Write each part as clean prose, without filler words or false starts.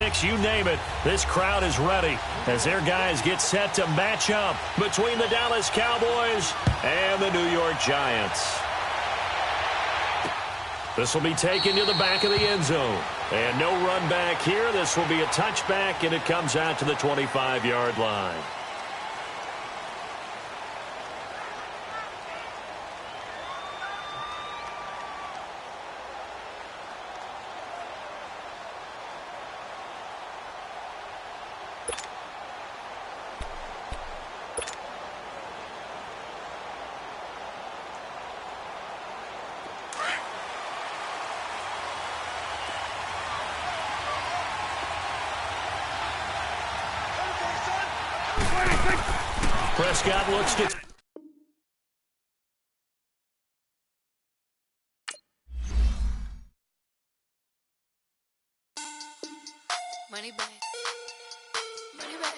6, you name it. This crowd is ready as their guys get set to match up between the Dallas Cowboys and the New York Giants. This will be taken to the back of the end zone. And no run back here. This will be a touchback, and it comes out to the 25-yard line. Prescott looks to... Money back. Money back.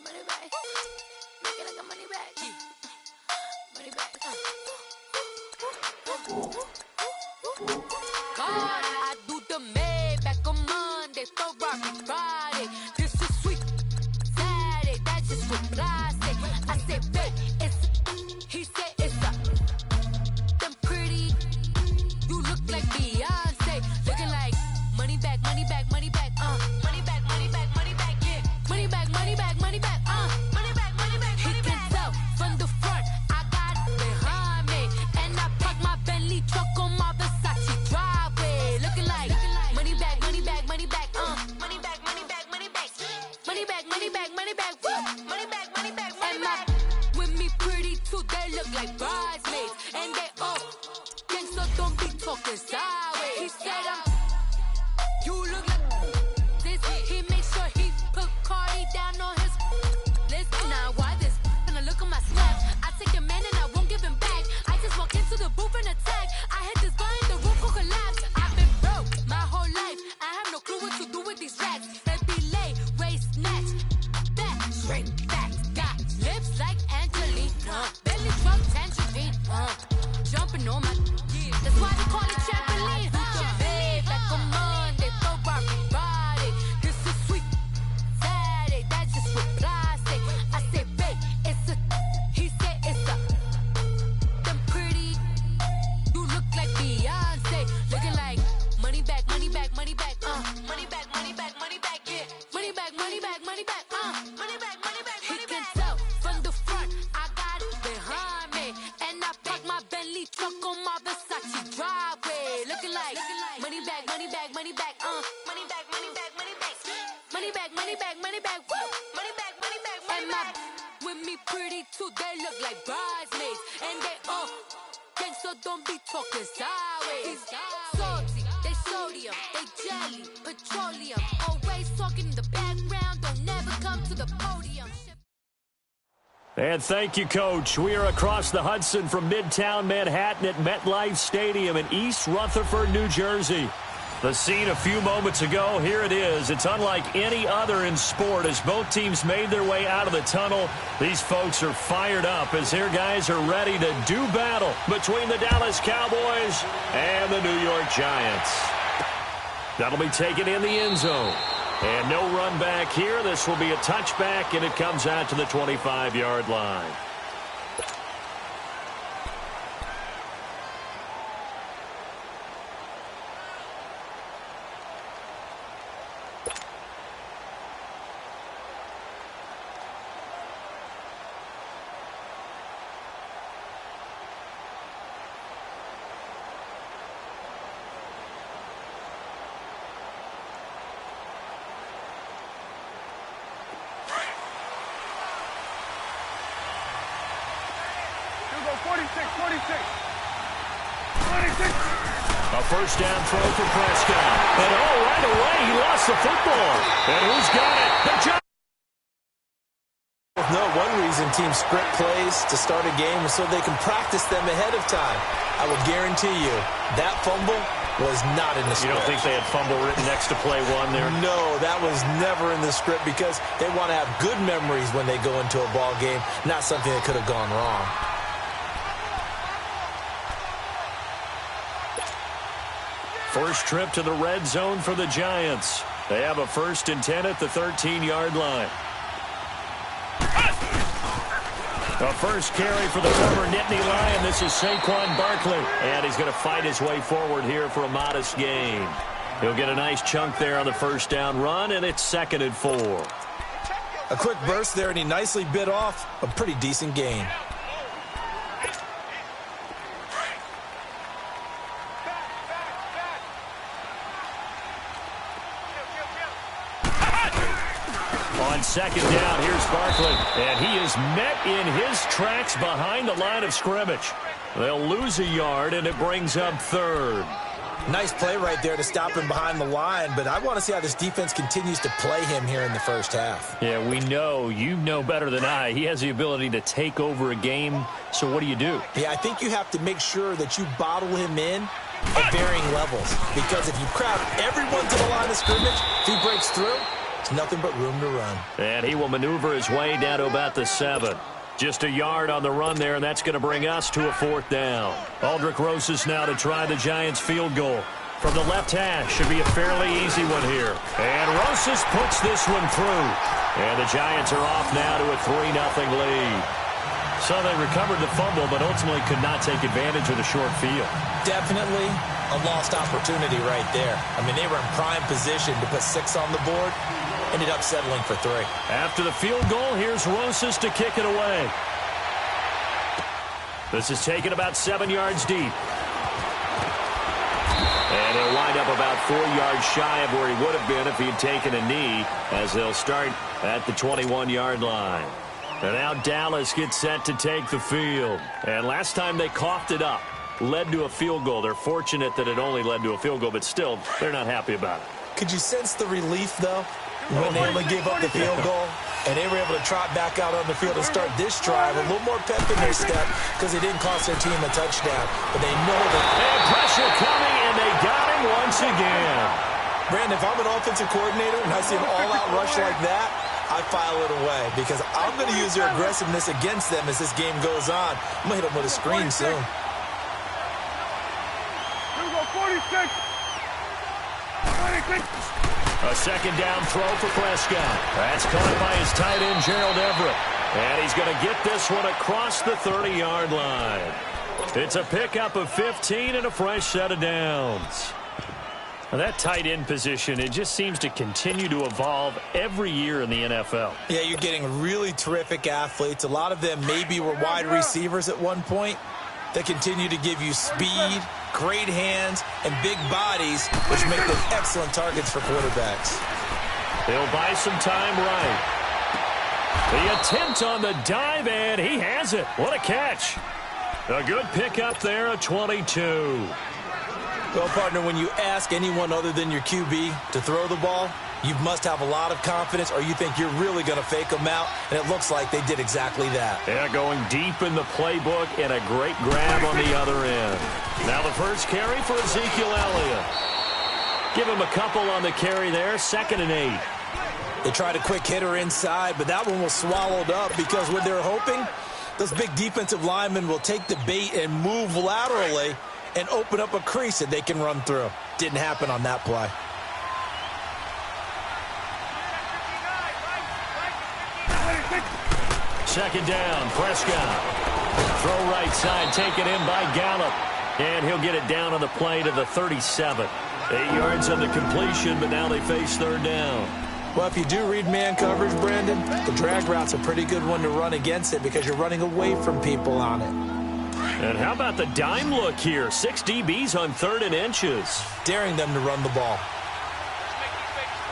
Money back. Make it like a money back. Money back. God, I do the Maybach on Monday, Ferrari Friday. This is sweet. Saturday, that's just what I say. I say, babe, it's. He said it's a. Them pretty. You look like Beyonce. Looking like money back, money back, money back, money back, money back, money back, yeah. Money back, money back, money back, money back, money back, money back. He can tell from the front, I got it behind me. And I park my Bentley truck on my Versace driveway. Looking like money back, money back, money back, money back, money back, money back. Money back, money back, money back, woo. Money back, money back, money back. With me pretty too, they look like bridesmaids. And they all gangsta, don't be talking sideways. He said you look like this. He make sure he put Cardi down on his list. Now why this? Gonna look at my snaps. I take a man and I won't give him back. I just walk into the booth and attack. I hit this guy in the roof will collapse. I've been broke my whole life. I have no clue what to do with these rats. That be lay, waist snatch, back straight back. Got lips like Angelina, belly truck tangerine, jumping on my. That's why they call it trampoline. Back on Monday, Ferrari Friday. This is sweet. Saturday, that's just what I say. I say, babe, it's a. He said it's a. Them pretty. You look like Beyonce. Looking like money back, money back, money back, money back, money back, money back, yeah. Money back, money back, money back, money back, money back, money back. He can tell from the front, I got it behind me. And I park my Bentley truck on my Versace driveway. Looking like money back, money back, money back, money back, money back, money back. Money back, money back, money back, woo. Money back, money back, money back. With me pretty too, they look like bridesmaids. And they all gangsta, don't be talking sideways. Salty, they sodium, they jelly, petroleum. Always talking in the background, don't never come to the podium. And thank you, Coach. We are across the Hudson from Midtown Manhattan at MetLife Stadium in East Rutherford, New Jersey. The scene a few moments ago, here it is. It's unlike any other in sport as both teams made their way out of the tunnel. These folks are fired up as their guys are ready to do battle between the Dallas Cowboys and the New York Giants. That'll be taken in the end zone. And no run back here. This will be a touchback, and it comes out to the 25-yard line. A first down throw for Prescott. And right away, he lost the football. And who's got it? The Giants. No, one reason teams script plays to start a game is so they can practice them ahead of time. I would guarantee you that fumble was not in the script. You don't think they had fumble written next to play one there? No, that was never in the script because they want to have good memories when they go into a ball game, not something that could have gone wrong. First trip to the red zone for the Giants. They have a 1st and 10 at the 13-yard line. The first carry for the former Nittany Lion. This is Saquon Barkley. And he's going to fight his way forward here for a modest gain. He'll get a nice chunk there on the first down run, and it's 2nd and 4. A quick burst there, and he nicely bit off a pretty decent gain. On 2nd down, here's Barkley, and he is met in his tracks behind the line of scrimmage. They'll lose a yard, and it brings up 3rd. Nice play right there to stop him behind the line, but I want to see how this defense continues to play him here in the first half. Yeah, we know. You know better than I. He has the ability to take over a game, so what do you do? Yeah, I think you have to make sure that you bottle him in at varying levels, because if you crowd everyone to the line of scrimmage, if he breaks through, it's nothing but room to run. And he will maneuver his way down to about the 7. Just a yard on the run there, and that's going to bring us to a 4th down. Aldrick Rosas now to try the Giants' field goal. From the left hash, should be a fairly easy one here. And Rosas puts this one through. And the Giants are off now to a 3-0 lead. So they recovered the fumble, but ultimately could not take advantage of the short field. Definitely a lost opportunity right there. I mean, they were in prime position to put 6 on the board. Ended up settling for 3. After the field goal, here's Rosas to kick it away. This is taken about 7 yards deep. And he'll wind up about 4 yards shy of where he would have been if he had taken a knee, as they'll start at the 21-yard line. And now Dallas gets set to take the field. And last time they coughed it up, led to a field goal. They're fortunate that it only led to a field goal, but still, they're not happy about it. Could you sense the relief, though, when they only gave up the field goal? And they were able to trot back out on the field and start this drive a little more pep in their step because it didn't cost their team a touchdown. But they know that... And pressure coming, and they got him once again. Brandon, if I'm an offensive coordinator and I see an all-out rush like that, I file it away because I'm going to use their aggressiveness against them as this game goes on. I'm going to hit them with a screen soon. Here we go, 46. 46. A 2nd down throw for Prescott. That's caught by his tight end, Gerald Everett. And he's going to get this one across the 30-yard line. It's a pickup of 15 and a fresh set of downs. Now that tight end position, it just seems to continue to evolve every year in the NFL. Yeah, you're getting really terrific athletes. A lot of them maybe were wide receivers at one point that continue to give you speed, great hands, and big bodies, which make them excellent targets for quarterbacks. They'll buy some time right. The attempt on the dive, and he has it. What a catch. A good pickup there, a 22. Well, partner, when you ask anyone other than your QB to throw the ball, you must have a lot of confidence, or you think you're really going to fake them out, and it looks like they did exactly that. Yeah, going deep in the playbook, and a great grab on the other end. Now the first carry for Ezekiel Elliott. Give him a couple on the carry there, 2nd and 8. They tried a quick hitter inside, but that one was swallowed up because what they're hoping, those big defensive linemen will take the bait and move laterally and open up a crease that they can run through. Didn't happen on that play. Second down, Prescott. Throw right side, taken in by Gallup. And he'll get it down on the play to the 37. 8 yards on the completion, but now they face 3rd down. Well, if you do read man coverage, Brandon, the drag route's a pretty good one to run against it because you're running away from people on it. And how about the dime look here? 6 DBs on 3rd and inches. Daring them to run the ball.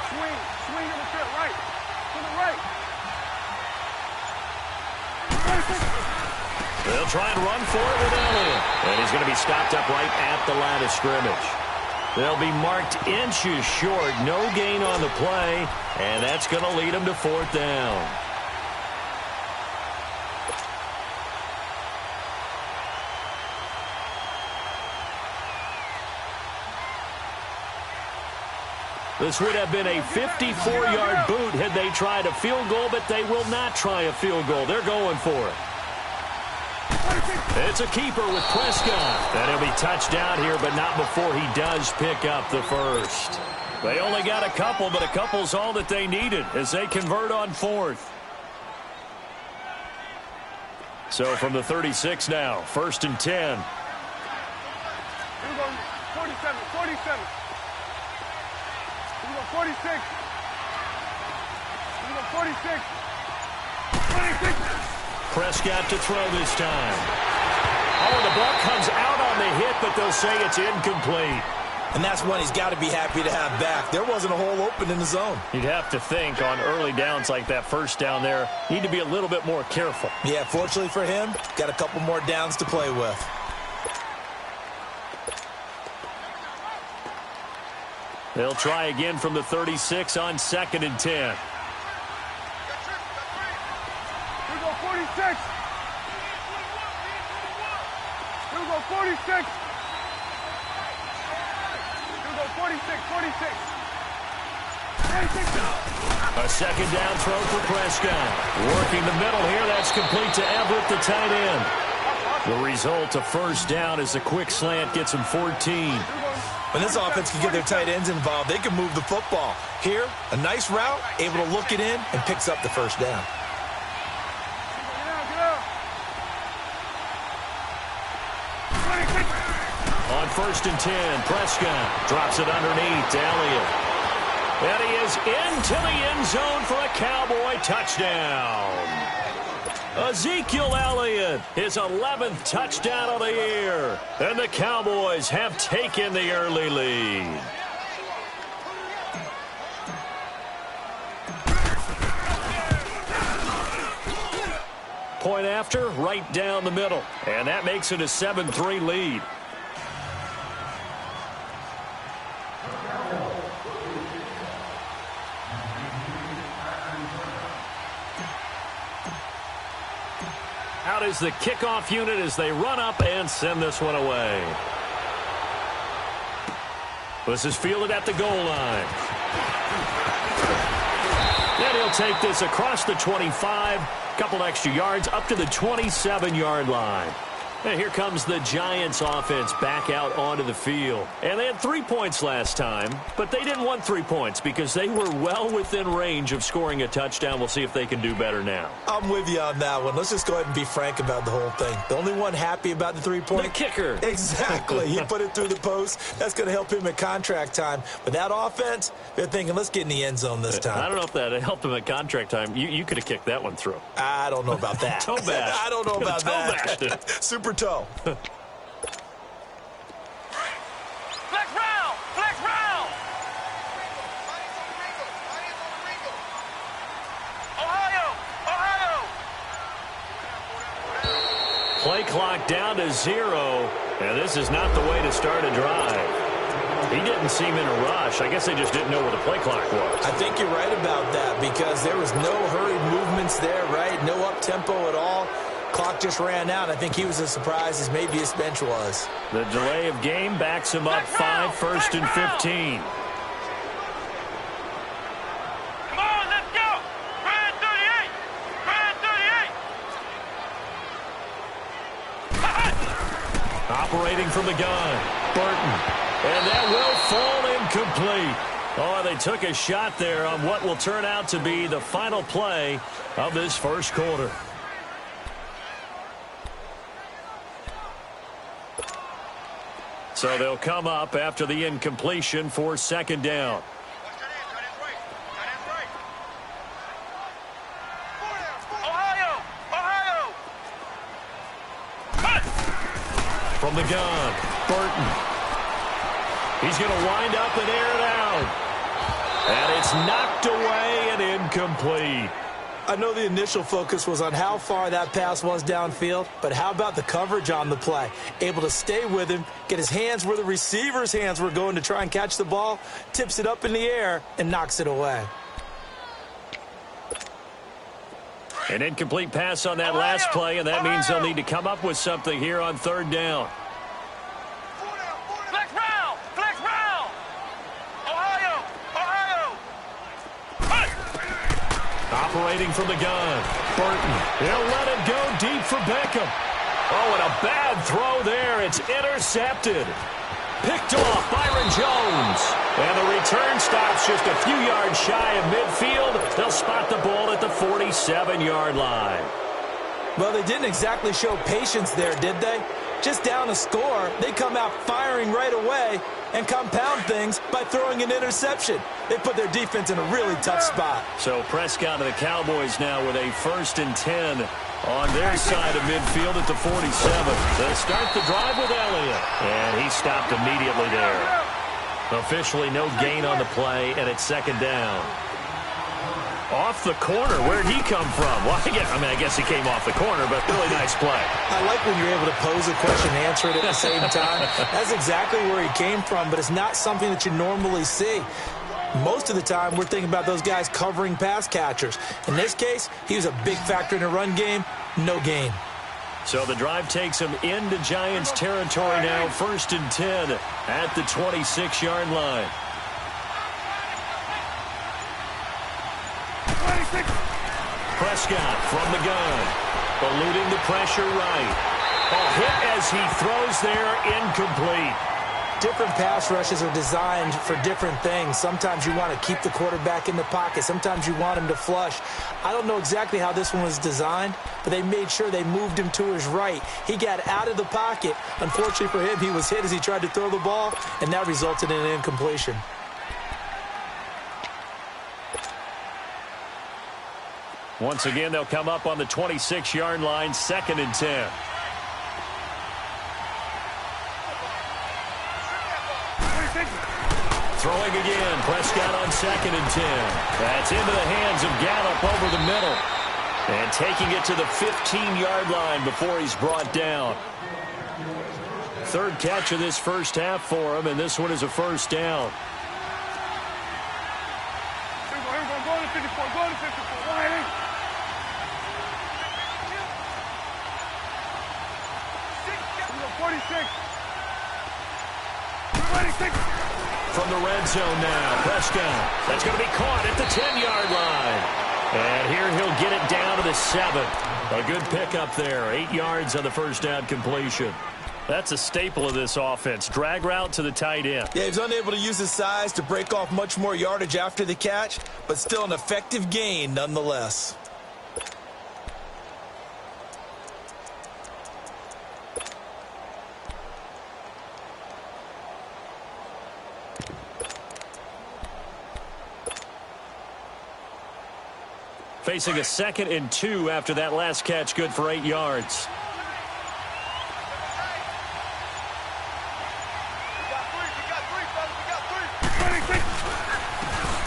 Swing to the field, right. To the right. They'll try and run for it with Elliott. And he's going to be stopped up right at the line of scrimmage. They'll be marked inches short. No gain on the play. And that's going to lead them to 4th down. This would have been a 54-yard boot had they tried a field goal, but they will not try a field goal. They're going for it. It's a keeper with Prescott. And he'll be touched down here, but not before he does pick up the first. They only got a couple, but a couple's all that they needed as they convert on fourth. So from the 36 now, 1st and 10. Here we go, 47, 47. Here we go, 46. Here we go, 46. 26. Prescott to throw this time. Oh, the ball comes out on the hit, but they'll say it's incomplete. And that's one he's got to be happy to have back. There wasn't a hole open in the zone. You'd have to think on early downs like that first down there, need to be a little bit more careful. Yeah, fortunately for him, got a couple more downs to play with. They'll try again from the 36 on 2nd and 10. Here we go, 46. Here we go, 46. 46, 46. 46. A second down throw for Prescott. Working the middle here. That's complete to Everett, the tight end. The result, a first down as a quick slant gets him 14. When this offense can get their tight ends involved, they can move the football. Here, a nice route, able to look it in, and picks up the first down. On 1st and 10, Prescott drops it underneath to Elliott. And he is into the end zone for a Cowboy touchdown. Ezekiel Elliott, his 11th touchdown of the year. And the Cowboys have taken the early lead. Point after, right down the middle. And that makes it a 7-3 lead. Out is the kickoff unit as they run up and send this one away. This is fielded at the goal line. And he'll take this across the 25, couple extra yards up to the 27-yard line. And here comes the Giants offense back out onto the field. And they had 3 points last time, but they didn't want 3 points because they were well within range of scoring a touchdown. We'll see if they can do better now. I'm with you on that one. Let's just go ahead and be frank about the whole thing. The only one happy about the 3-point? The kicker. Exactly. He put it through the post. That's going to help him at contract time. But that offense, they're thinking, let's get in the end zone this time. I don't know if that helped him at contract time. You could have kicked that one through. I don't know about that. Toe bash. I don't know about that. Flex Super toe. round! Flex round! Ohio! Play clock down to 0, and this is not the way to start a drive. He didn't seem in a rush. I guess they just didn't know where the play clock was. I think you're right about that because there was no hurried movements there, right? No up-tempo at all. Clock just ran out. I think he was as surprised as maybe his bench was. The delay of game backs him up 5, 1st and 15. Come on, let's go! Brand 38! Brand 38! Operating from the gun, Burton. And that will fall incomplete. Oh, they took a shot there on what will turn out to be the final play of this first quarter. So they'll come up after the incompletion for 2nd down. Ohio! From the gun, Burton. He's going to wind up and air it out. And it's knocked away and incomplete. I know the initial focus was on how far that pass was downfield, but how about the coverage on the play? Able to stay with him, get his hands where the receiver's hands were going to try and catch the ball, tips it up in the air, and knocks it away. An incomplete pass on that last play, and that means they'll need to come up with something here on 3rd down. Flex round! Flex round! Ohio! Operating from the gun, Burton. He'll let it go deep for Beckham. Oh, and a bad throw there. It's intercepted. Picked off Byron Jones. And the return stops just a few yards shy of midfield. They'll spot the ball at the 47-yard line. Well, they didn't exactly show patience there, did they? Just down a score, they come out firing right away and compound things by throwing an interception. They put their defense in a really tough spot. So Prescott and the Cowboys now with a 1st and 10 on their side of midfield at the 47. They'll start the drive with Elliott. And he stopped immediately there. Officially no gain on the play, and it's 2nd down. Off the corner. Where'd he come from? Well, I guess he came off the corner, but really nice play. I like when you're able to pose a question and answer it at the same time. That's exactly where he came from, but it's not something that you normally see. Most of the time, we're thinking about those guys covering pass catchers. In this case, he was a big factor in the run game. No gain. So the drive takes him into Giants territory now. 1st and 10 at the 26-yard line. Prescott from the gun, eluding the pressure right. A hit as he throws there, incomplete. Different pass rushes are designed for different things. Sometimes you want to keep the quarterback in the pocket. Sometimes you want him to flush. I don't know exactly how this one was designed, but they made sure they moved him to his right. He got out of the pocket. Unfortunately for him, he was hit as he tried to throw the ball, and that resulted in an incompletion. Once again, they'll come up on the 26-yard line, 2nd and 10. Throwing again, Prescott on 2nd and 10. That's into the hands of Gallup over the middle. And taking it to the 15-yard line before he's brought down. 3rd catch of this first half for him, and this one is a 1st down. From the red zone now, Prescott. That's going to be caught at the 10-yard line. And here he'll get it down to the 7. A good pickup there. 8 yards on the 1st down completion. That's a staple of this offense. Drag route to the tight end. Yeah, he's unable to use his size to break off much more yardage after the catch, but still an effective gain nonetheless. Facing a 2nd and 2 after that last catch, good for 8 yards.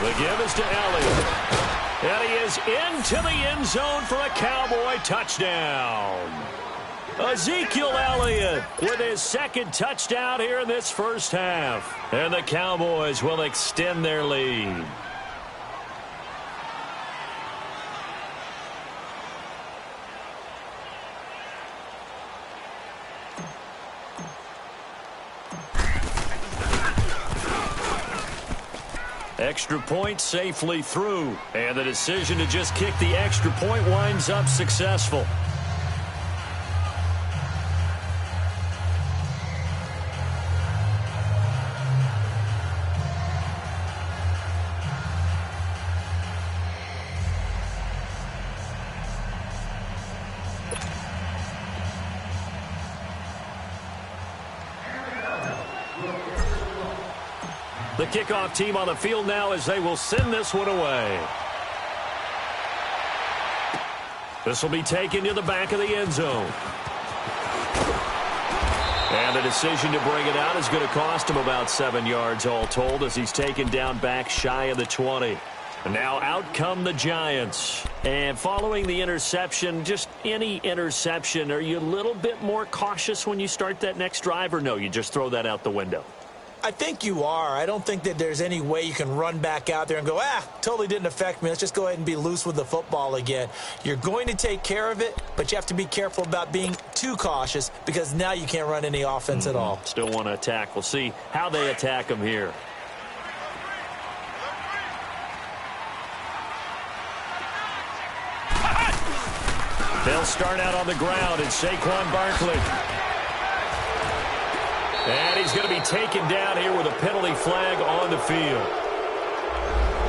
The give is to Elliott. And he is into the end zone for a Cowboy touchdown. Ezekiel Elliott with his 2nd touchdown here in this first half. And the Cowboys will extend their lead. Extra point safely through, and the decision to just kick the extra point winds up successful. The kickoff team on the field now as they will send this one away. This will be taken to the back of the end zone. And the decision to bring it out is going to cost him about 7 yards all told as he's taken down back shy of the 20. And now out come the Giants. And following the interception, just any interception, are you a little bit more cautious when you start that next drive, or no, you just throw that out the window? I think you are. I don't think that there's any way you can run back out there and go, totally didn't affect me. Let's just go ahead and be loose with the football again. You're going to take care of it, but you have to be careful about being too cautious because now you can't run any offense at all. Still want to attack. We'll see how they attack him here. They'll start out on the ground, and Saquon Barkley. And he's going to be taken down here with a penalty flag on the field.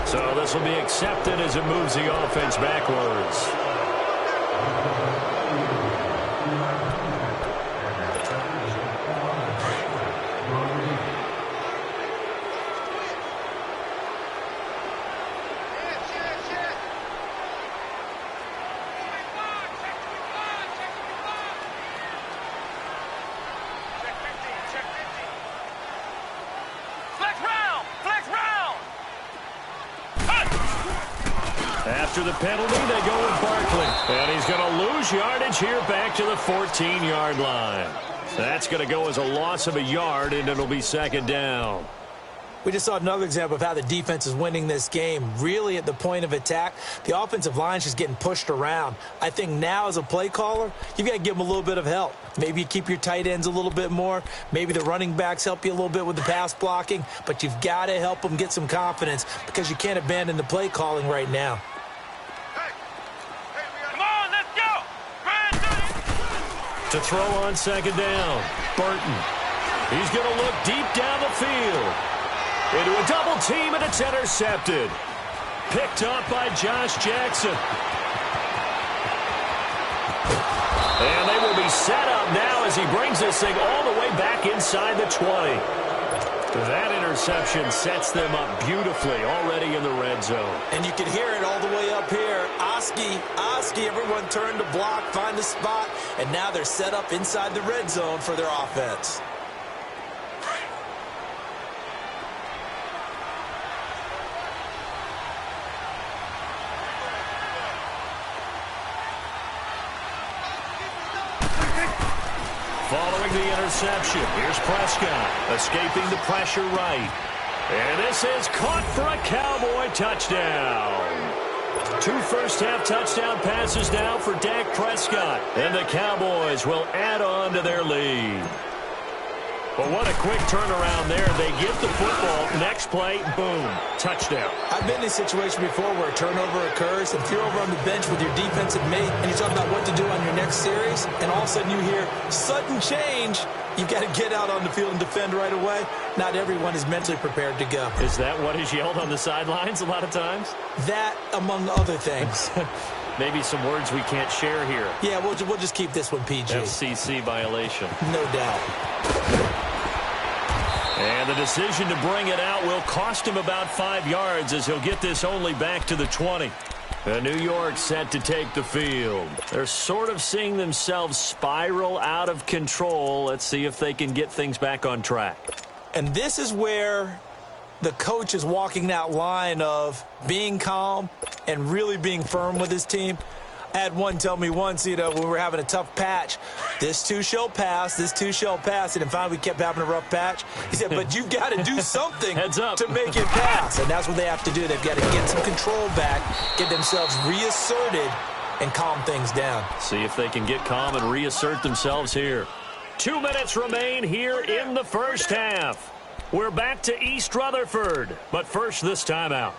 So this will be accepted as it moves the offense backwards. After the penalty, they go with Barkley. And he's going to lose yardage here back to the 14-yard line. That's going to go as a loss of a yard, and it'll be second down. We just saw another example of how the defense is winning this game. Really at the point of attack, the offensive line is just getting pushed around. I think now as a play caller, you've got to give them a little bit of help. Maybe you keep your tight ends a little bit more. Maybe the running backs help you a little bit with the pass blocking. But you've got to help them get some confidence because you can't abandon the play calling right now. To throw on second down, Burton. He's going to look deep down the field. Into a double team, and it's intercepted. Picked up by Josh Jackson. And they will be set up now as he brings this thing all the way back inside the 20. That interception sets them up beautifully already in the red zone. And you can hear it all the way up here. Oski, everyone turned to block, find a spot, and now they're set up inside the red zone for their offense. Following the interception, here's Prescott, escaping the pressure right. And this is caught for a Cowboy touchdown. 2 first-half touchdown passes now for Dak Prescott. And the Cowboys will add on to their lead. But what a quick turnaround there. They get the football. Next play, boom, touchdown. I've been in a situation before where a turnover occurs, and if you're over on the bench with your defensive mate, and you talk about what to do on your next series, and all of a sudden you hear sudden change, you've got to get out on the field and defend right away. Not everyone is mentally prepared to go. Is that what is yelled on the sidelines a lot of times? That, among other things. Maybe some words we can't share here. Yeah, we'll just keep this one PG. FCC violation. No doubt. And the decision to bring it out will cost him about 5 yards as he'll get this only back to the 20. And New York set to take the field. They're sort of seeing themselves spiral out of control. Let's see if they can get things back on track. And this is where the coach is walking that line of being calm and really being firm with his team. I had one tell me once, when we were having a tough patch, this too shall pass, this too shall pass. And finally we kept having a rough patch. He said, but you've got to do something Heads up. to make it pass. And that's what they have to do. They've got to get some control back, get themselves reasserted, and calm things down. See if they can get calm and reassert themselves here. 2 minutes remain here in the first half. We're back to East Rutherford, but first this timeout.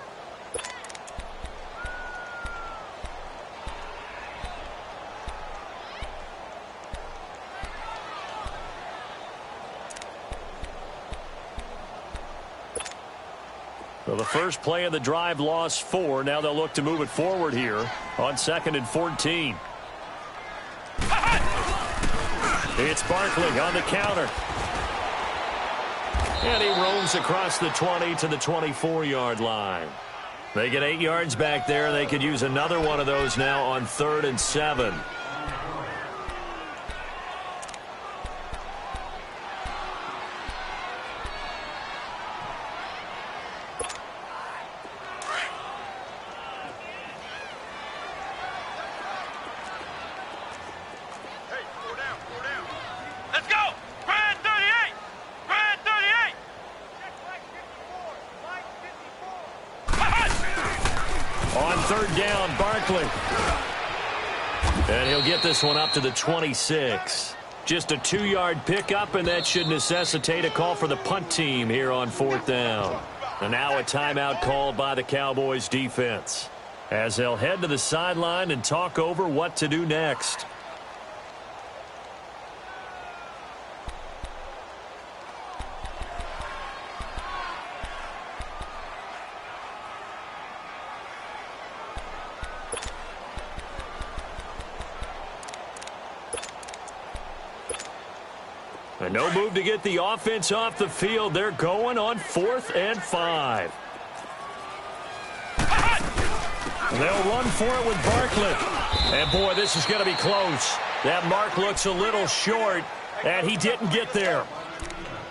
Well, the first play of the drive lost 4. Now they'll look to move it forward here on 2nd and 14. It's Barkley on the counter. And he roams across the 20 to the 24-yard line. They get 8 yards back there. They could use another one of those now on 3rd and 7. Down, Barkley. And he'll get this one up to the 26. Just a 2-yard pickup, and that should necessitate a call for the punt team here on 4th down. And now a timeout called by the Cowboys defense as they'll head to the sideline and talk over what to do next. And no move to get the offense off the field. They're going on 4th and 5. They'll run for it with Barkley. And, boy, this is going to be close. That mark looks a little short, and he didn't get there.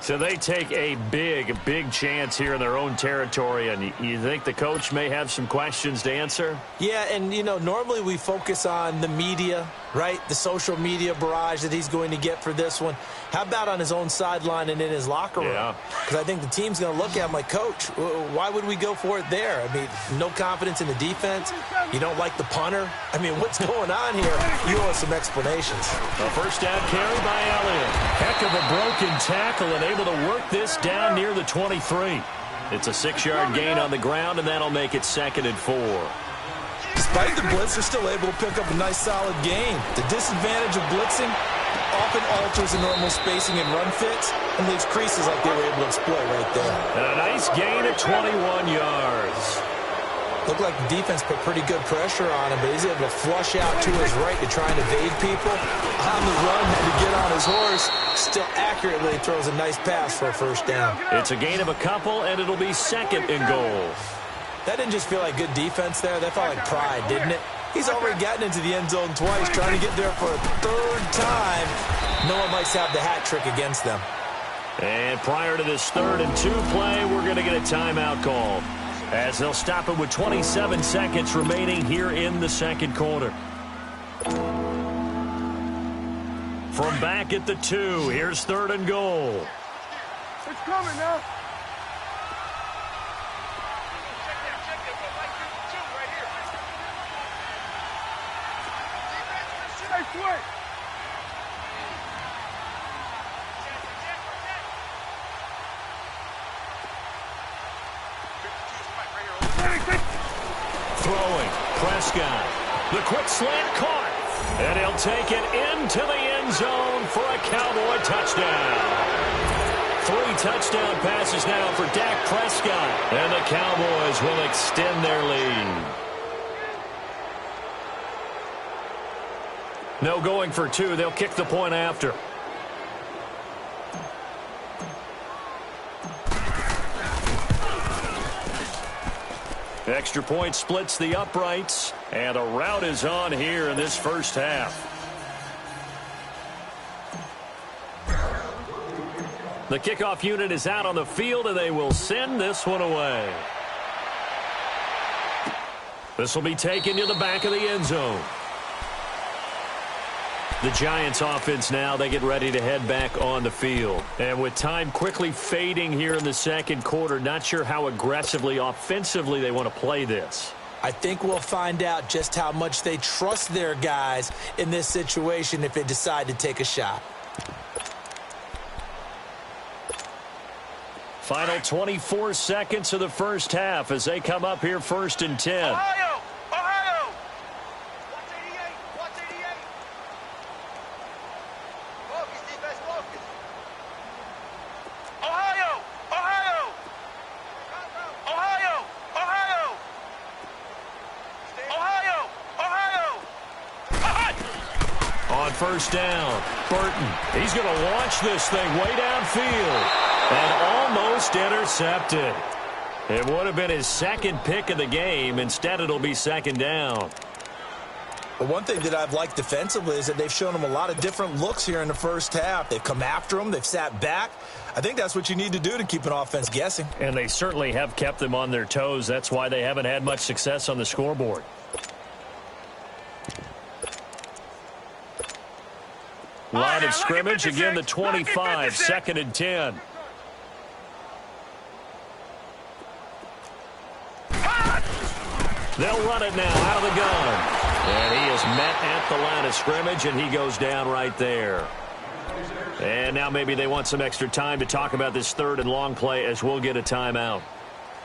So they take a big chance here in their own territory, and you think the coach may have some questions to answer? Yeah, and, you know, normally we focus on the media, right? The social media barrage that he's going to get for this one. How about on his own sideline and in his locker room? Yeah. Because I think the team's going to look at him like, Coach, why would we go for it there? I mean, no confidence in the defense. You don't like the punter. I mean, what's going on here? You owe us some explanations. A first down carry by Elliott. Heck of a broken tackle and able to work this down near the 23. It's a 6-yard gain on the ground, and that'll make it 2nd and 4. Despite the blitz, they're still able to pick up a nice, solid gain. The disadvantage of blitzing often alters the normal spacing and run fits and leaves creases like they were able to exploit right there. And a nice gain of 21 yards. Looked like the defense put pretty good pressure on him, but he's able to flush out to his right to try and evade people. On the run, had to get on his horse. Still accurately throws a nice pass for a first down. It's a gain of a couple, and it'll be 2nd and goal. That didn't just feel like good defense there. That felt like pride, didn't it? He's already gotten into the end zone twice, trying to get there for a 3rd time. No one likes to have the hat trick against them. And prior to this 3rd and 2 play, we're going to get a timeout called, as they'll stop it with 27 seconds remaining here in the 2nd quarter. From back at the 2, here's 3rd and goal. It's coming now. Throwing, Prescott. The quick slant caught. And he'll take it into the end zone for a Cowboy touchdown. 3 touchdown passes now for Dak Prescott. And the Cowboys will extend their lead. No going for 2. They'll kick the point after. Extra point splits the uprights, and a rout is on here in this first half. The kickoff unit is out on the field, and they will send this one away. This will be taken to the back of the end zone. The Giants offense now, they get ready to head back on the field. And with time quickly fading here in the 2nd quarter, not sure how aggressively, offensively they want to play this. I think we'll find out just how much they trust their guys in this situation if they decide to take a shot. Final 24 seconds of the first half as they come up here 1st and 10. Ohio! Ohio! Watch 88! Watch 88! Focus, defense, focus. Ohio! Ohio! Ohio! Ohio! Ohio! Ohio! On first down, Burton. He's going to launch this thing way downfield. And almost intercepted. It would have been his 2nd pick of the game. Instead, it'll be 2nd down. But one thing that I've liked defensively is that they've shown him a lot of different looks here in the first half. They've come after him. They've sat back. I think that's what you need to do to keep an offense guessing. And they certainly have kept them on their toes. That's why they haven't had much success on the scoreboard. Line of scrimmage, again the 25, 2nd and 10. They'll run it now out of the gun. And he is met at the line of scrimmage, and he goes down right there. And now maybe they want some extra time to talk about this 3rd and long play as we'll get a timeout.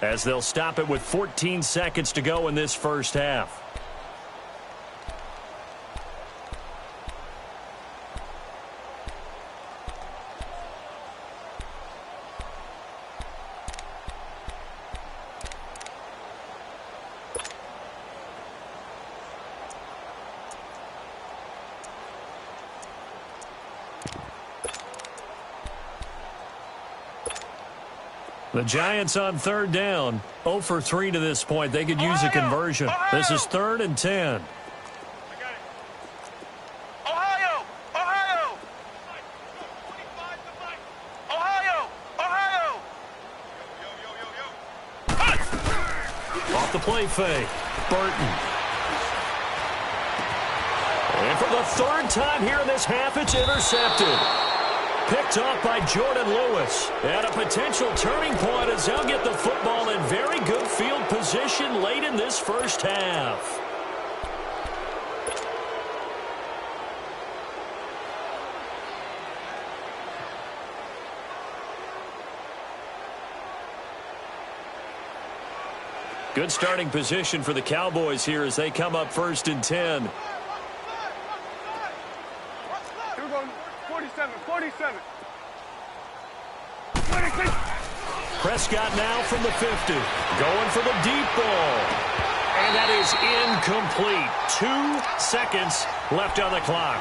As they'll stop it with 14 seconds to go in this first half. The Giants on third down, 0 for 3 to this point. They could use a conversion. This is 3rd and 10. Off the play fake, Burton. And for the 3rd time here in this half, it's intercepted. Picked off by Jordan Lewis. And a potential turning point as they'll get the football in very good field position late in this first half. Good starting position for the Cowboys here as they come up 1st and 10. 47. Prescott now from the 50. Going for the deep ball. And that is incomplete. 2 seconds left on the clock.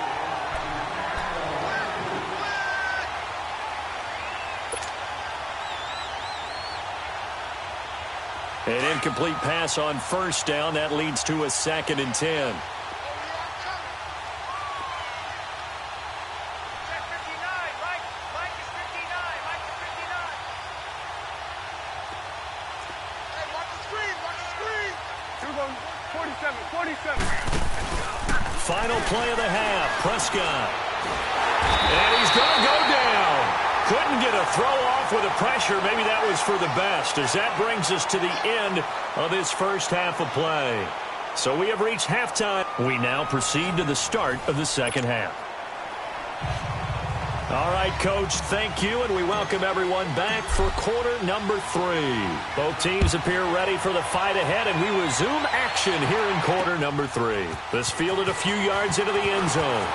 An incomplete pass on 1st down. That leads to a 2nd and 10. Final play of the half, Prescott. And he's going to go down. Couldn't get a throw off with the pressure. Maybe that was for the best, as that brings us to the end of this first half of play. So we have reached halftime. We now proceed to the start of the second half. All right, Coach, thank you, and we welcome everyone back for quarter number 3. Both teams appear ready for the fight ahead, and we resume action here in quarter number 3. This fielded a few yards into the end zone.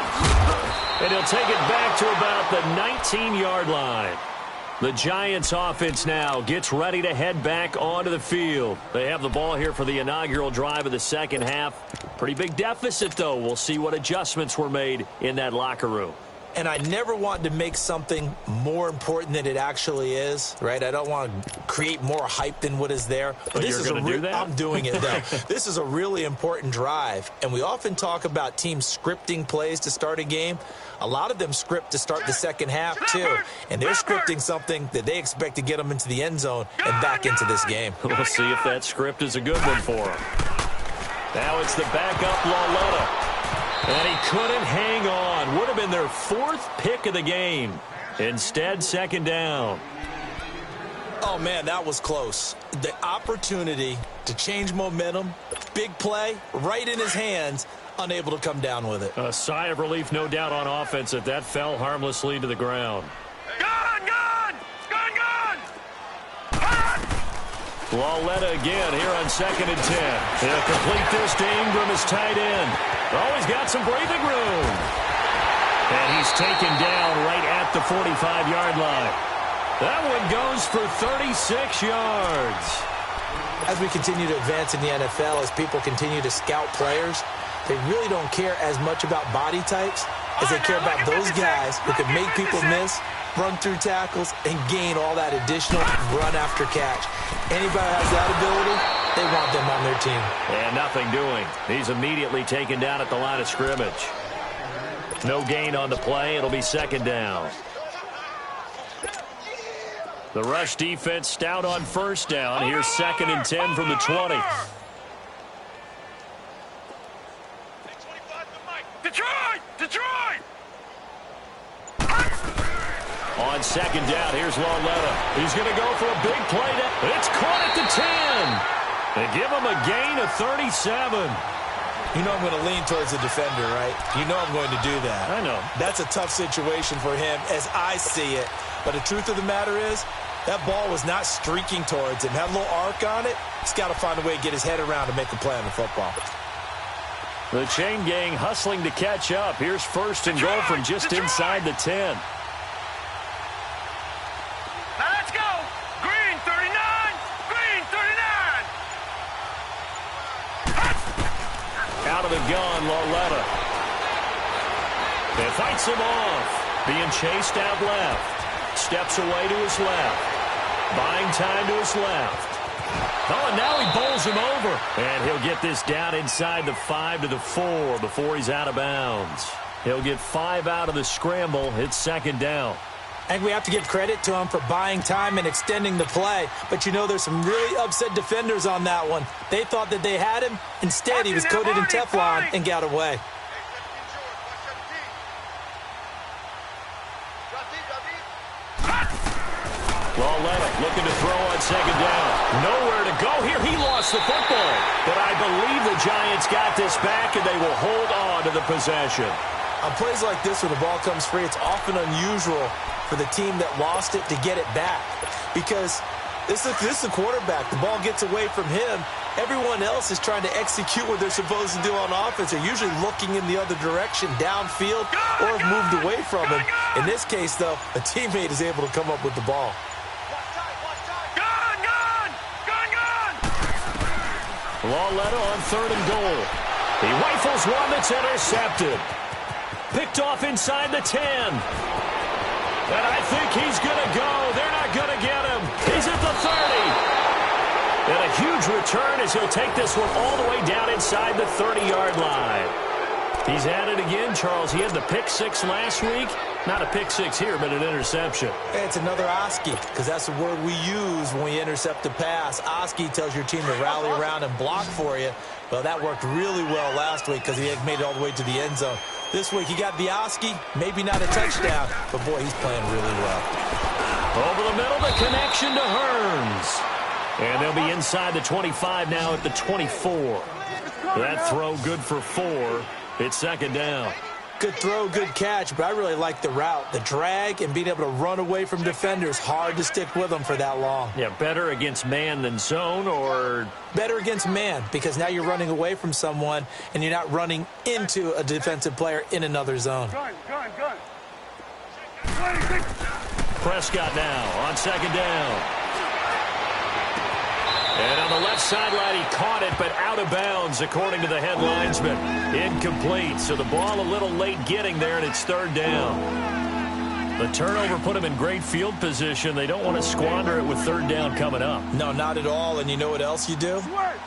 And he'll take it back to about the 19-yard line. The Giants offense now gets ready to head back onto the field. They have the ball here for the inaugural drive of the second half. Pretty big deficit, though. We'll see what adjustments were made in that locker room. And I never want to make something more important than it actually is, right? I don't want to create more hype than what is there. But this you're going to do that? I'm doing it, though. This is a really important drive. And we often talk about teams scripting plays to start a game. A lot of them script to start the second half, too. And they're scripting something that they expect to get them into the end zone and back into this game. We'll see if that script is a good one for them. Now it's the backup Lauletta. And he couldn't hang on. Would have been their 4th pick of the game. Instead, 2nd down. Oh, man, that was close. The opportunity to change momentum, big play, right in his hands, unable to come down with it. A sigh of relief, no doubt, on offense if that fell harmlessly to the ground. Lauletta again here on 2nd and 10. He'll complete this to Ingram as tight end. Oh, he's got some breathing room. And he's taken down right at the 45-yard line. That one goes for 36 yards. As we continue to advance in the NFL, as people continue to scout players, they really don't care as much about body types as they care about those guys who can make people miss, run through tackles, and gain all that additional run after catch. Anybody who has that ability, they want them on their team. And nothing doing. He's immediately taken down at the line of scrimmage. No gain on the play. It'll be 2nd down. The rush defense stout on 1st down. Here's 2nd and 10 from the 20. Detroit! On 2nd down, here's Lauletta. He's going to go for a big play. It's caught at the 10. They give him a gain of 37. You know I'm going to lean towards the defender, right? You know I'm going to do that. I know. That's a tough situation for him as I see it. But the truth of the matter is, that ball was not streaking towards him. Had a little arc on it. He's got to find a way to get his head around and make a play on the football. The chain gang hustling to catch up. Here's 1st and goal from just inside the 10. Now let's go. Green 39. Green 39. Out of the gun, Lauletta. They fights him off. Being chased out left. Steps away to his left. Buying time to his left. Oh, and now he bowls him over. And he'll get this down inside the 5 to the 4 before he's out of bounds. He'll get 5 out of the scramble. It's second down. I think we have to give credit to him for buying time and extending the play. But, you know, there's some really upset defenders on that one. They thought that they had him. Instead, he was coated in Teflon and got away. Lauletta looking to throw on second down. Nowhere to go here. He lost the football. But I believe the Giants got this back, and they will hold on to the possession. On plays like this where the ball comes free, it's often unusual for the team that lost it to get it back. Because this is the quarterback. The ball gets away from him. Everyone else is trying to execute what they're supposed to do on offense. They're usually looking in the other direction, downfield, or have moved away from him. In this case, though, a teammate is able to come up with the ball. Lauletta on third and goal. He rifles one that's intercepted. Picked off inside the 10. And I think he's going to go. They're not going to get him. He's at the 30. And a huge return as he'll take this one all the way down inside the 30-yard line. He's at it again, Charles. He had the pick 6 last week. Not a pick 6 here, but an interception. It's another Oski, because that's the word we use when we intercept a pass. Oski tells your team to rally around and block for you. Well, that worked really well last week because he had made it all the way to the end zone. This week, he got the Oski, maybe not a touchdown, but, boy, he's playing really well. Over the middle, the connection to Hearns. And they'll be inside the 25 now at the 24. That throw good for 4. It's second down. Good throw, good catch, but I really like the route. The drag and being able to run away from defenders. Hard to stick with them for that long. Yeah, better against man than zone, or? Better against man, because now you're running away from someone and you're not running into a defensive player in another zone. Prescott now on second down. And on the left sideline, he caught it, but out of bounds, according to the head linesman. Incomplete, so the ball a little late getting there, and it's third down. The turnover put him in great field position. They don't want to squander it with third down coming up. No, not at all, and you know what else you do?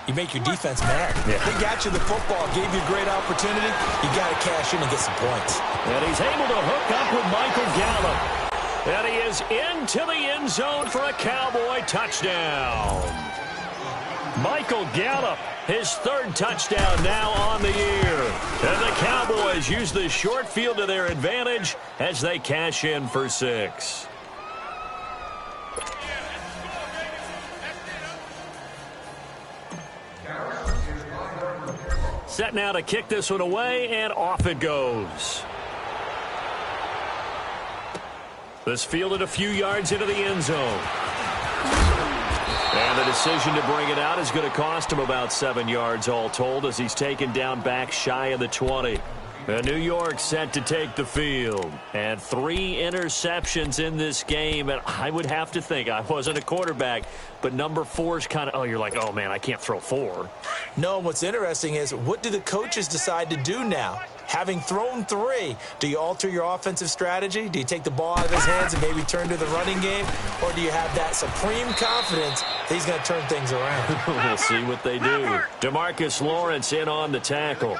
You make your defense mad. Yeah. They got you the football, gave you a great opportunity. You got to cash in and get some points. And he's able to hook up with Michael Gallup. And he is into the end zone for a Cowboy touchdown. Michael Gallup, his third touchdown now on the year. And the Cowboys use the short field to their advantage as they cash in for 6. Set now to kick this one away, and off it goes. This fielded a few yards into the end zone. And the decision to bring it out is going to cost him about 7 yards all told as he's taken down back shy of the 20. And New York set to take the field. And 3 interceptions in this game. And I would have to think, I wasn't a quarterback, but number 4 is kind of, oh, you're like, oh, man, I can't throw 4. No, what's interesting is what do the coaches decide to do now? Having thrown 3, do you alter your offensive strategy? Do you take the ball out of his hands and maybe turn to the running game? Or do you have that supreme confidence that he's going to turn things around? We'll see what they do. DeMarcus Lawrence in on the tackle.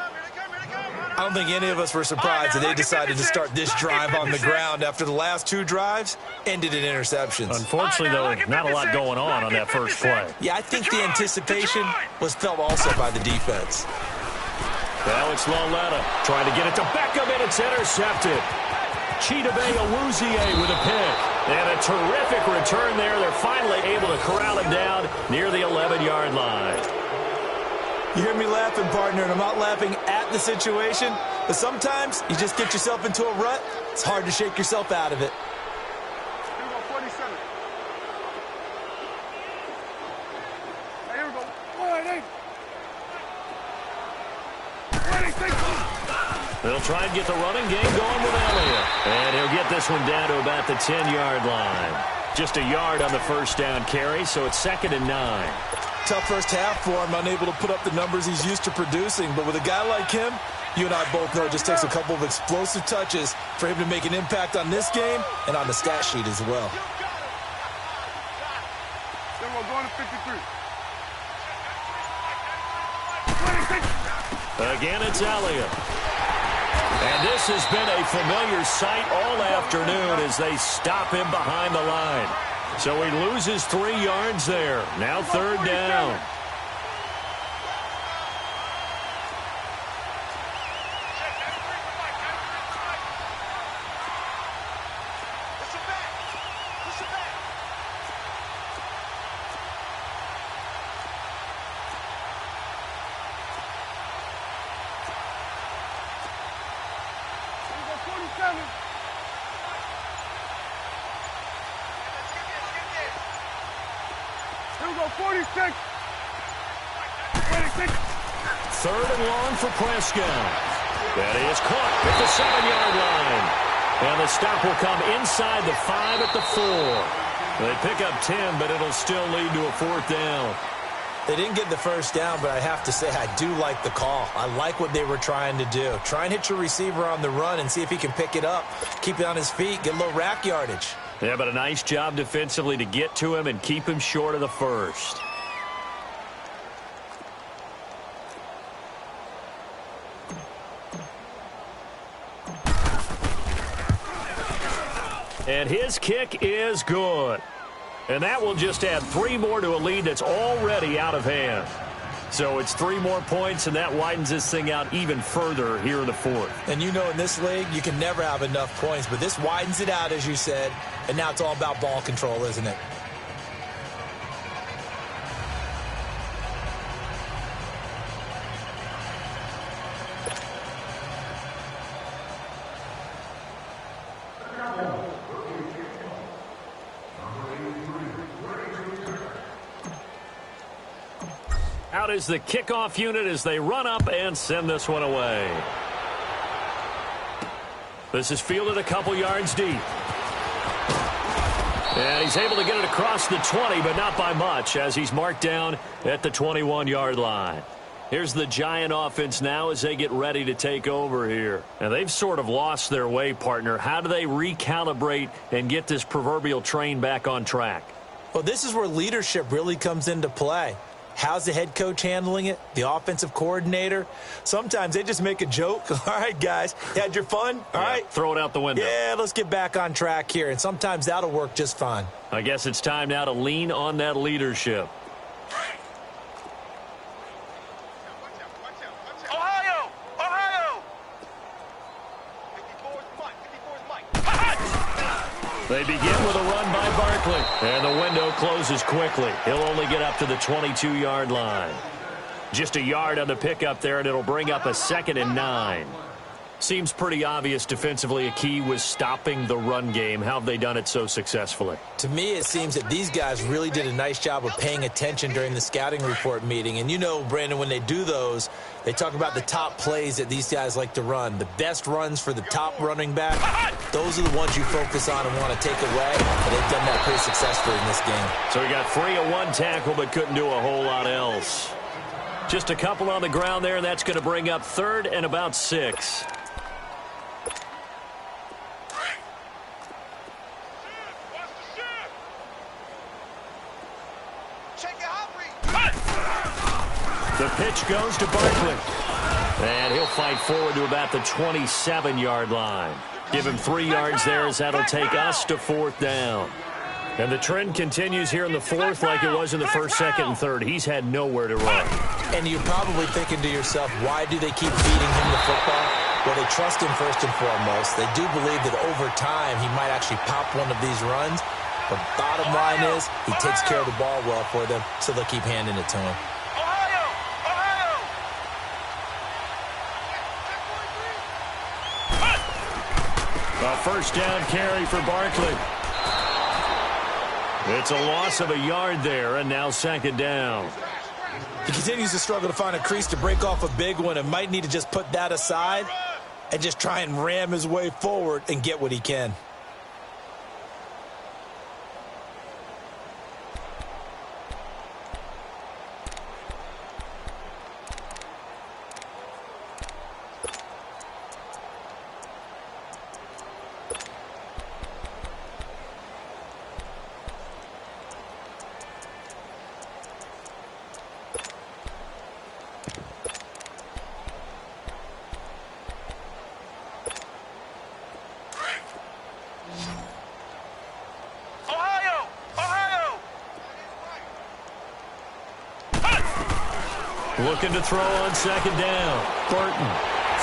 I don't think any of us were surprised that they decided to start this drive on the ground after the last 2 drives ended in interceptions. Unfortunately, though, not a lot going on that first play. Yeah, I think the anticipation was felt also by the defense. Alex Lauletta trying to get it to Beckham, and it's intercepted. Chidobe Awuzie with a pick. And a terrific return there. They're finally able to corral him down near the 11-yard line. You hear me laughing, partner, and I'm not laughing at the situation, but sometimes you just get yourself into a rut. It's hard to shake yourself out of it. Here we go, 47. Here we go. 48. They'll try and get the running game going with Elliott. And he'll get this one down to about the 10-yard line. Just a yard on the first down carry, so it's 2nd and 9. Tough first half for him, unable to put up the numbers he's used to producing. But with a guy like him, you and I both know it just takes a couple of explosive touches for him to make an impact on this game and on the stat sheet as well. down to 53. Again, it's Elliott. And this has been a familiar sight all afternoon as they stop him behind the line. So he loses 3 yards there. Now 3rd down. Here we go, 46. 26. 3rd and long for Prescott. That is caught at the 7-yard line. And the stop will come inside the 5 at the 4. They pick up 10, but it'll still lead to a 4th down. They didn't get the first down, but I have to say I do like the call. I like what they were trying to do. Try and hit your receiver on the run and see if he can pick it up. Keep it on his feet, get a little rack yardage. Yeah, but a nice job defensively to get to him and keep him short of the first. And his kick is good. And that will just add 3 more to a lead that's already out of hand. So it's 3 more points, and that widens this thing out even further here in the 4th. And you know in this league, you can never have enough points, but this widens it out, as you said, and now it's all about ball control, isn't it? Out is the kickoff unit as they run up and send this one away. This is fielded a couple yards deep. And he's able to get it across the 20, but not by much, as he's marked down at the 21-yard line. Here's the Giant offense now as they get ready to take over here. And they've sort of lost their way, partner. How do they recalibrate and get this proverbial train back on track? Well, this is where leadership really comes into play. How's the head coach handling it? The offensive coordinator? Sometimes they just make a joke. All right, guys, you had your fun? All right. Throw it out the window. Yeah, let's get back on track here. And sometimes that'll work just fine. I guess it's time now to lean on that leadership. Ohio! Ohio! 54's Mike. They begin with a run by Barkley. And the window closes quickly. He'll only get up to the 22-yard line. Just a yard on the pickup there, and it'll bring up a 2nd and 9. Seems pretty obvious defensively a key was stopping the run game. How have they done it so successfully? To me, it seems that these guys really did a nice job of paying attention during the scouting report meeting. And you know, Brandon, when they do those, they talk about the top plays that these guys like to run. The best runs for the top running back, those are the ones you focus on and want to take away. And they've done that pretty successfully in this game. So he got 3 on 1 tackle, but couldn't do a whole lot else. Just a couple on the ground there, and that's going to bring up 3rd and about 6. The pitch goes to Barkley. And he'll fight forward to about the 27-yard line. Give him 3 yards there as that'll take us to 4th down. And the trend continues here in the 4th like it was in the 1st, 2nd, and 3rd. He's had nowhere to run. And you're probably thinking to yourself, why do they keep feeding him the football? Well, they trust him first and foremost. They do believe that over time he might actually pop one of these runs. But bottom line is he takes care of the ball well for them, so they'll keep handing it to him. A 1st down carry for Barkley. It's a loss of a yard there, and now 2nd down. He continues to struggle to find a crease to break off a big one and might need to just put that aside and just try and ram his way forward and get what he can. Looking to throw on second down. Burton.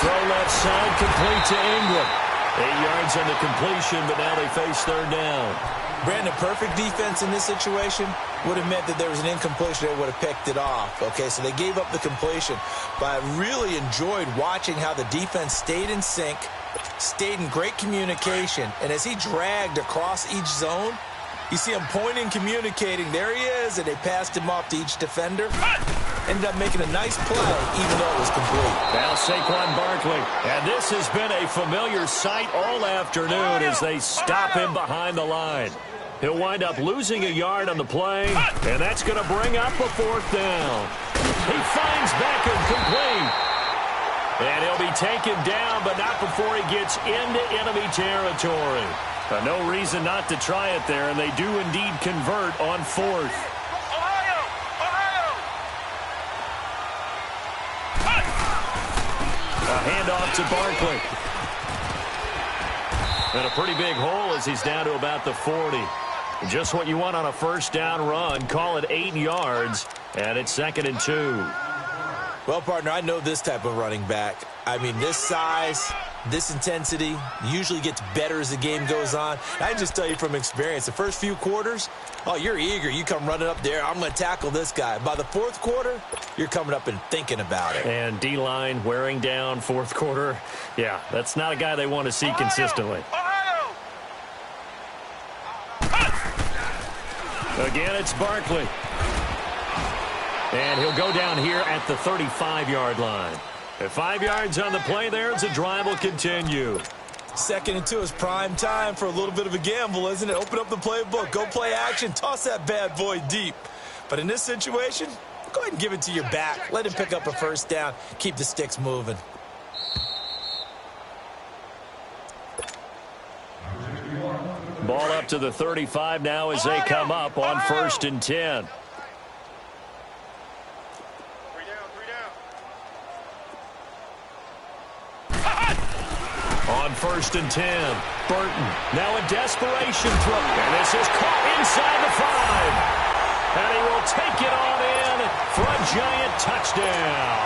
Throw left side, complete to Ingram. 8 yards on the completion, but now they face third down. Brandon, perfect defense in this situation would have meant that there was an incompletion. They would have picked it off. Okay, so they gave up the completion. But I really enjoyed watching how the defense stayed in sync, stayed in great communication. And as he dragged across each zone, you see him pointing, communicating. There he is, and they passed him off to each defender. Ended up making a nice play, even though it was complete. Now Saquon Barkley. And this has been a familiar sight all afternoon as they stop him behind the line. He'll wind up losing a yard on the play, and that's going to bring up a fourth down. He finds Beckham complete. And he'll be taken down, but not before he gets into enemy territory. No reason not to try it there, and they do indeed convert on fourth. A handoff to Barkley. And a pretty big hole as he's down to about the 40. Just what you want on a first down run. Call it 8 yards, and it's 2nd and 2. Well, partner, I know this type of running back. I mean, this size, this intensity usually gets better as the game goes on. I can just tell you from experience, the first few quarters, oh, you're eager. You come running up there, I'm going to tackle this guy. By the fourth quarter, you're coming up and thinking about it. And D-line wearing down fourth quarter. Yeah, that's not a guy they want to see consistently. Again, it's Barkley. And he'll go down here at the 35-yard line. At 5 yards on the play there, as the drive will continue. 2nd and 2 is prime time for a little bit of a gamble, isn't it? Open up the playbook, go play action, toss that bad boy deep. But in this situation, go ahead and give it to your back. Let him pick up a first down. Keep the sticks moving. Ball up to the 35 now as they come up on 1st and 10. On 1st and 10, Burton. Now a desperation throw. And this is caught inside the 5. And he will take it on in for a giant touchdown.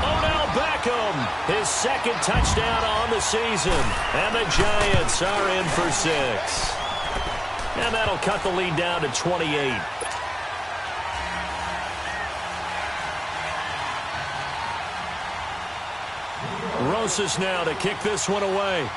Odell Beckham, his 2nd touchdown on the season. And the Giants are in for 6. And that'll cut the lead down to 28. Rosas now to kick this one away.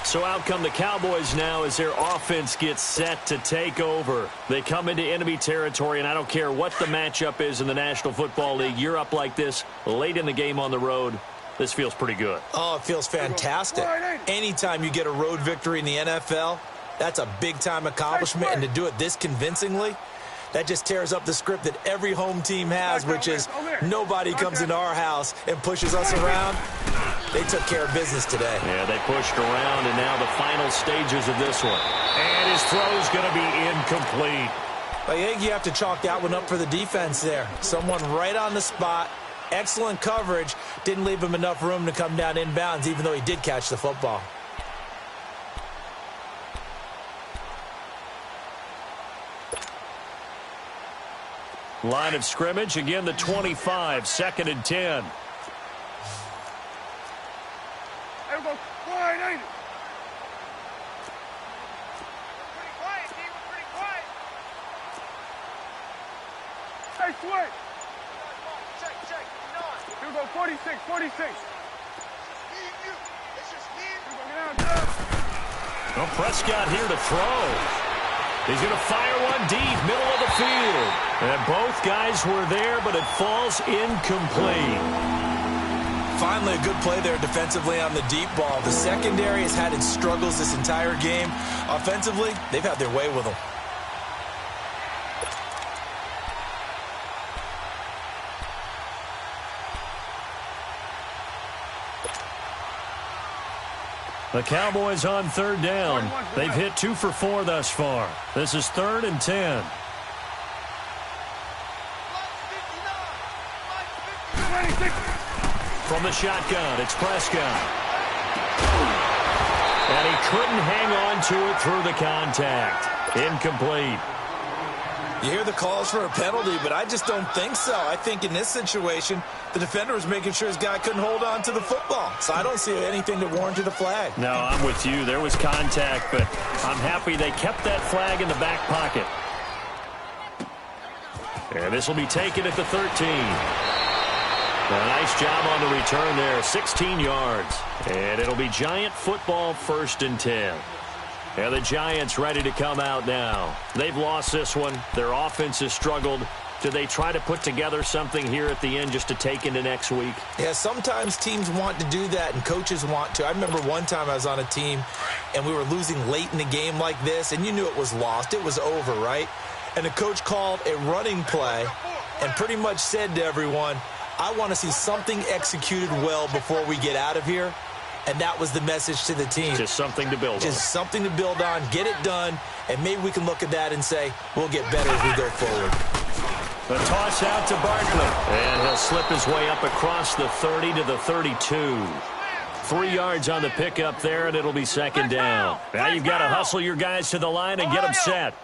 So out come the Cowboys now as their offense gets set to take over. They come into enemy territory, and I don't care what the matchup is in the National Football League. You're up like this late in the game on the road. This feels pretty good. Oh, it feels fantastic. Anytime you get a road victory in the NFL, that's a big-time accomplishment, and to do it this convincingly, that just tears up the script that every home team has, which is nobody comes into our house and pushes us around. They took care of business today. Yeah, they pushed around, and now the final stages of this one. And his throw's going to be incomplete. I think you have to chalk that one up for the defense there. Someone right on the spot, excellent coverage, didn't leave him enough room to come down inbounds, even though he did catch the football. Line of scrimmage, again the 25, 2nd and 10. There we go. Quiet, ain't it? Pretty quiet, team. We're pretty quiet. Hey, switch. Check. Here we go. 46, 46. Me and you. It's just me and you. Get down. Well, Prescott here to throw. He's going to fire one deep, middle of the field. And both guys were there, but it falls incomplete. Finally, a good play there defensively on the deep ball. The secondary has had its struggles this entire game. Offensively, they've had their way with them. The Cowboys on 3rd down. They've hit 2 for 4 thus far. This is 3rd and 10. From the shotgun, it's Prescott. And he couldn't hang on to it through the contact. Incomplete. You hear the calls for a penalty, but I just don't think so. I think in this situation, the defender was making sure his guy couldn't hold on to the football. So I don't see anything to warrant a flag. No, I'm with you. There was contact, but I'm happy they kept that flag in the back pocket. And this will be taken at the 13. A nice job on the return there, 16 yards. And it'll be Giant football, 1st and 10. And the Giants ready to come out now. They've lost this one. Their offense has struggled. Do they try to put together something here at the end just to take into next week? Yeah, sometimes teams want to do that and coaches want to. I remember one time I was on a team and we were losing late in the game like this, and you knew it was lost. It was over, right? And the coach called a running play and pretty much said to everyone, I want to see something executed well before we get out of here. And that was the message to the team. Just something to build on. Just something to build on, get it done, and maybe we can look at that and say, we'll get better as we go forward. The toss out to Barkley. And he'll slip his way up across the 30 to the 32. 3 yards on the pickup there, and it'll be 2nd down. Now you've got to hustle your guys to the line and get them set.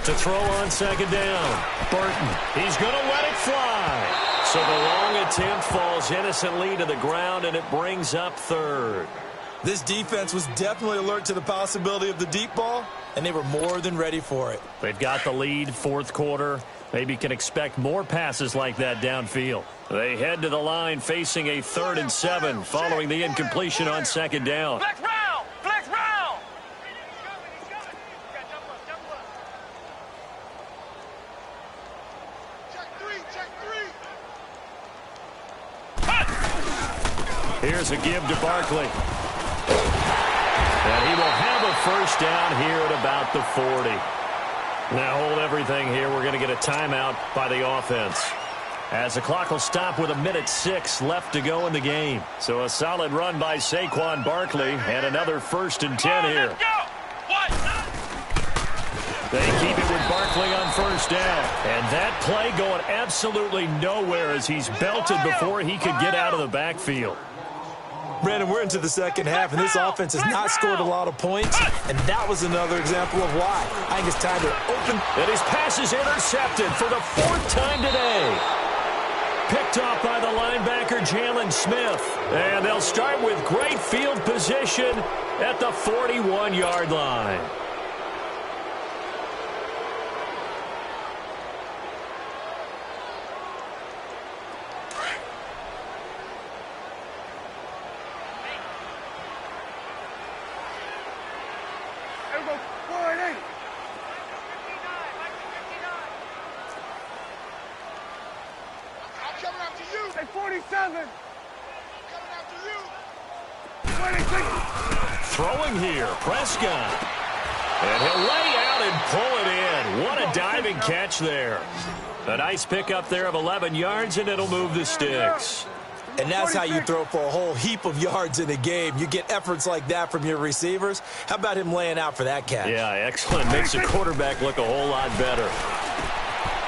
To throw on 2nd down. Burton. He's going to let it fly. So the long attempt falls innocently to the ground, and it brings up 3rd. This defense was definitely alert to the possibility of the deep ball, and they were more than ready for it. They've got the lead, 4th quarter. Maybe can expect more passes like that downfield. They head to the line facing a 3rd and 7 following the incompletion on 2nd down. Flex round! Flex round! Here's a give to Barkley. And he will have a 1st down here at about the 40. Now hold everything here. We're going to get a timeout by the offense, as the clock will stop with 1:06 left to go in the game. So a solid run by Saquon Barkley and another 1st and 10 here. They keep it with Barkley on 1st down. And that play going absolutely nowhere as he's belted before he could get out of the backfield. Brandon, we're into the 2nd half, and this offense has not scored a lot of points, and that was another example of why. I think it's time to open. And his pass is intercepted for the 4th time today. Picked off by the linebacker, Jalen Smith. And they'll start with great field position at the 41-yard line. Hey, 47. Coming after you. 26. Throwing here, Prescott. And he'll lay out and pull it in. What a diving catch there. A nice pickup there of 11 yards, and it'll move the sticks. And that's how you throw for a whole heap of yards in a game. You get efforts like that from your receivers. How about him laying out for that catch? Yeah, excellent. Makes the quarterback look a whole lot better.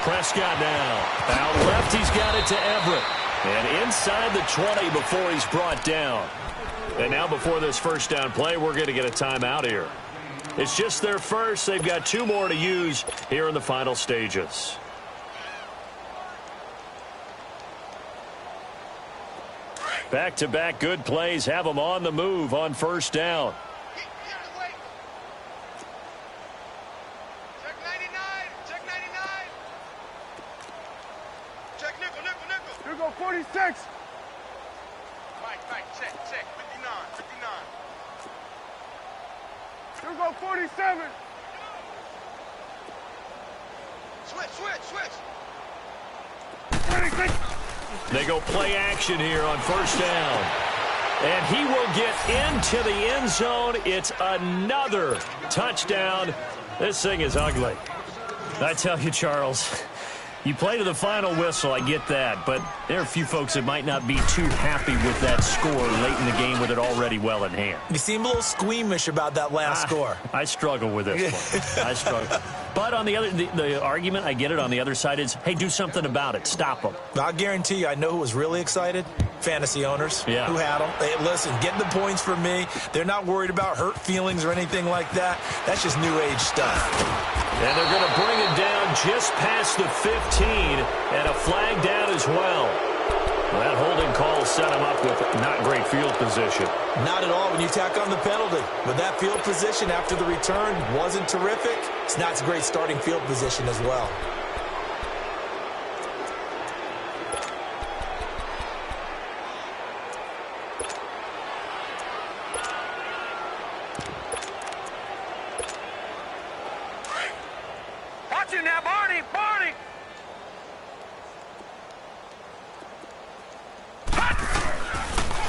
Prescott now. Out left, he's got it to Everett. And inside the 20 before he's brought down. And now before this 1st down play, we're going to get a timeout here. It's just their first. They've got 2 more to use here in the final stages. Back-to-back good plays have them on the move on 1st down. Check 99. Check 99. Check nickel, nickel, nickel. Here go 46. Mike, check, 59, 59. Here go 47. Switch. 26. They go play action here on 1st down. And he will get into the end zone. It's another touchdown. This thing is ugly. I tell you, Charles, you play to the final whistle, I get that. But there are a few folks that might not be too happy with that score late in the game with it already well in hand. You seem a little squeamish about that last score. I struggle with this one. I struggle. But on the argument, I get it, on the other side is, hey, do something about it. Stop them. I guarantee you, I know who was really excited. Fantasy owners Yeah. who had them. Hey, listen, getting the points for me. They're not worried about hurt feelings or anything like that. That's just new age stuff. And they're going to bring it down just past the 15, and a flag down as well. That holding call set him up with not great field position. Not at all when you tack on the penalty. But that field position after the return wasn't terrific. It's not a great starting field position as well. Watch it now, Barney! Barney!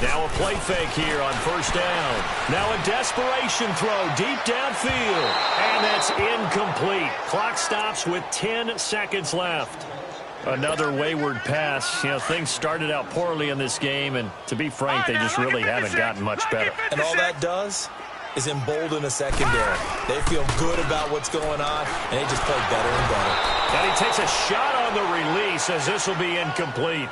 Now a play fake here on first down. Now a desperation throw deep downfield. And that's incomplete. Clock stops with 10 seconds left. Another wayward pass. You know, things started out poorly in this game, and to be frank, they just really haven't gotten much better. And all that does is embolden a secondary. They feel good about what's going on, and they just play better and better. And he takes a shot on the release as this will be incomplete.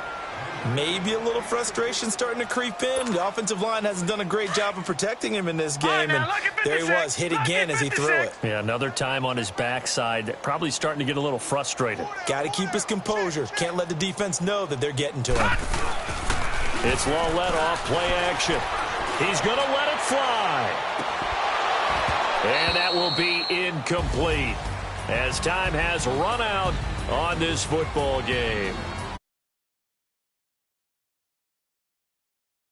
Maybe a little frustration starting to creep in. The offensive line hasn't done a great job of protecting him in this game, and there he was, hit again as he threw it. Yeah, another time on his backside, probably starting to get a little frustrated. Got to keep his composure. Can't let the defense know that they're getting to him. It's let off play action. He's going to let it fly. And that will be incomplete as time has run out on this football game.